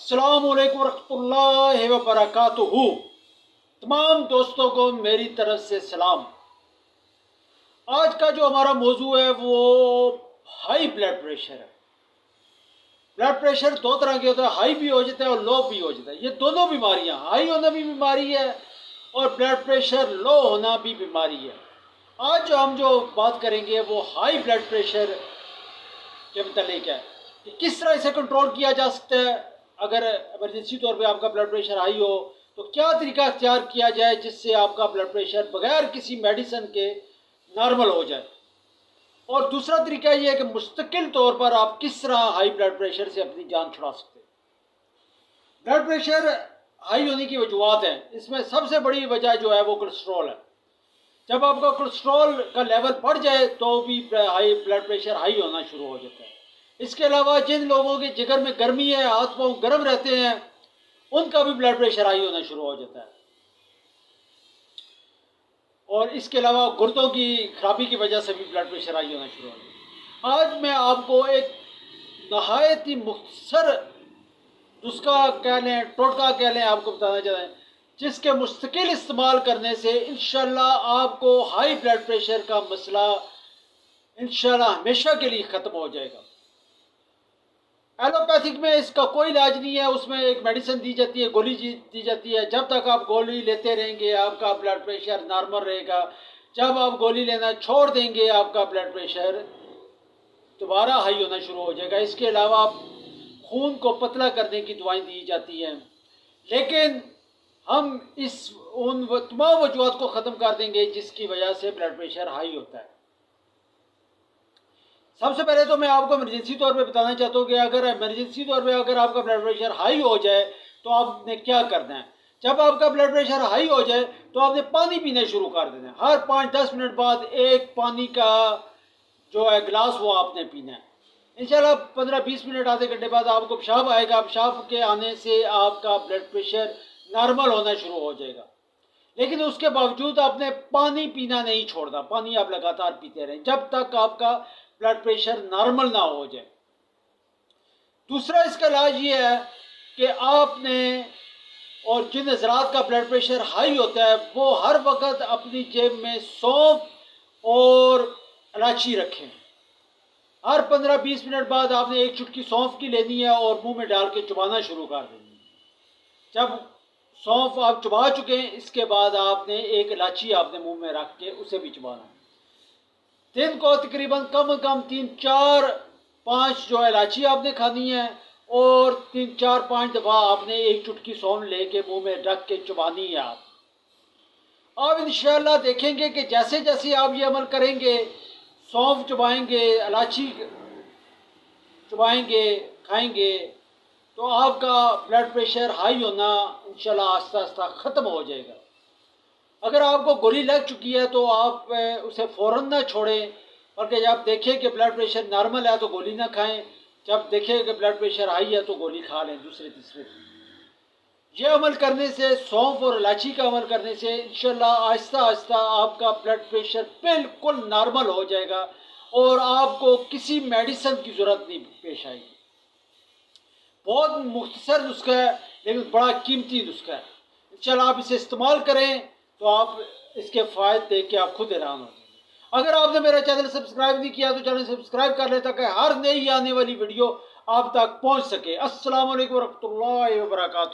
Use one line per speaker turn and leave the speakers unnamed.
अस्सलाम वालेकुम रहमतुल्लाहि व बरकातुहू। तमाम दोस्तों को मेरी तरफ से सलाम। आज का जो हमारा मौजू है वो हाई ब्लड प्रेशर है। ब्लड प्रेशर दो तरह के होते हैं, हाई भी हो जाता है और लो भी हो जाता है। ये दोनों बीमारियां, हाई होना भी बीमारी है और ब्लड प्रेशर लो होना भी बीमारी है। आज हम जो बात करेंगे वो हाई ब्लड प्रेशर के मतलब है कि किस तरह इसे कंट्रोल किया जा सकता है। अगर इमरजेंसी तौर पे आपका ब्लड प्रेशर हाई हो तो क्या तरीका इख्तियार किया जाए जिससे आपका ब्लड प्रेशर बगैर किसी मेडिसिन के नॉर्मल हो जाए। और दूसरा तरीका यह है कि मुस्तकिल तौर पर आप किस तरह हाई ब्लड प्रेशर से अपनी जान छुड़ा सकते हैं। ब्लड प्रेशर हाई होने की वजूहत हैं, इसमें सबसे बड़ी वजह जो है वो कोलेस्ट्रॉल है। जब आपका कोलेस्ट्रॉल का लेवल बढ़ जाए तो भी हाई ब्लड प्रेशर हाई होना शुरू हो जाता है। इसके अलावा जिन लोगों के जिगर में गर्मी है, हाथ पांव गर्म रहते हैं, उनका भी ब्लड प्रेशर हाई होना शुरू हो जाता है। और इसके अलावा गुर्दों की खराबी की वजह से भी ब्लड प्रेशर हाई होना शुरू हो जाता है। आज मैं आपको एक नहायत ही मुख्तसर नुस्खा कह लें, टोटका कह लें, आपको बताना चाहते हैं जिसके मुस्तकिल इस्तेमाल करने से इंशाल्लाह आपको हाई ब्लड प्रेशर का मसला इंशाल्लाह हमेशा के लिए ख़त्म हो जाएगा। एलोपैथिक में इसका कोई इलाज नहीं है, उसमें एक मेडिसिन दी जाती है, गोली दी जाती है। जब तक आप गोली लेते रहेंगे आपका ब्लड प्रेशर नॉर्मल रहेगा। जब आप गोली लेना छोड़ देंगे आपका ब्लड प्रेशर दोबारा हाई होना शुरू हो जाएगा। इसके अलावा खून को पतला करने की दवाएं दी जाती हैं, लेकिन हम उन तमाम वजूहत को ख़त्म कर देंगे जिसकी वजह से ब्लड प्रेशर हाई होता है। सबसे पहले तो मैं आपको इमरजेंसी तौर पे बताना चाहता हूँ कि अगर इमरजेंसी तौर पे अगर आपका ब्लड प्रेशर हाई हो जाए तो आपने क्या करना है। जब आपका ब्लड प्रेशर हाई हो जाए तो आपने पानी पीना शुरू कर देना है। हर 5-10 मिनट बाद एक पानी का जो है गिलास वो आपने पीना है। इंशाल्लाह 15-20 मिनट आधे घंटे बाद आपको पेशाब आएगा। पेशाब के आने से आपका ब्लड प्रेशर नॉर्मल होना शुरू हो जाएगा। लेकिन उसके बावजूद आपने पानी पीना नहीं छोड़ना, पानी आप लगातार पीते रहें जब तक आपका ब्लड प्रेशर नॉर्मल ना हो जाए। दूसरा इसका इलाज ये है कि आपने और जिन हजरात का ब्लड प्रेशर हाई होता है वो हर वक्त अपनी जेब में सौंफ और इलायची रखें। हर 15-20 मिनट बाद आपने एक चुटकी सौंफ की लेनी है और मुंह में डाल के चबाना शुरू कर देनी है। जब सौंफ आप चबा चुके हैं इसके बाद आपने एक इलायची आपने मुंह में रख के उसे भी चबाना है। दिन को तकरीबन कम से कम 3-4-5 जो इलायची आपने खानी है और 3-4-5 दफ़ा आपने एक चुटकी सौंफ लेके मुंह में रख के चबानी है। आप इंशाल्लाह देखेंगे कि जैसे जैसे आप ये अमल करेंगे, सौंफ चबाएंगे, इलायची चबाएंगे, खाएंगे, तो आपका ब्लड प्रेशर हाई होना इंशाल्लाह आस्ता आस्ता ख़त्म हो जाएगा। अगर आपको गोली लग चुकी है तो आप उसे फ़ौरन ना छोड़ें, बल्कि जब देखें कि ब्लड प्रेशर नॉर्मल है तो गोली ना खाएं, जब देखें कि ब्लड प्रेशर हाई है तो गोली खा लें दूसरे तीसरे दिन। ये अमल करने से, सौंफ और इलायची का अमल करने से इंशाल्लाह आहिस्ता आहिस्ता आपका ब्लड प्रेशर बिल्कुल नॉर्मल हो जाएगा और आपको किसी मेडिसिन की ज़रूरत नहीं पेश आएगी। बहुत मुख्तसर नुस्खा है लेकिन बड़ा कीमती नुस्खा है। इंशाल्लाह आप इसे इस्तेमाल करें तो आप इसके फ़ायदे देख के आप खुद हैरान हो जाएंगे। अगर आपने मेरा चैनल सब्सक्राइब नहीं किया तो चैनल सब्सक्राइब कर लें ताकि हर नई आने वाली वीडियो आप तक पहुंच सके। अस्सलाम वालेकुम रहमतुल्लाहि व बरकातुहू।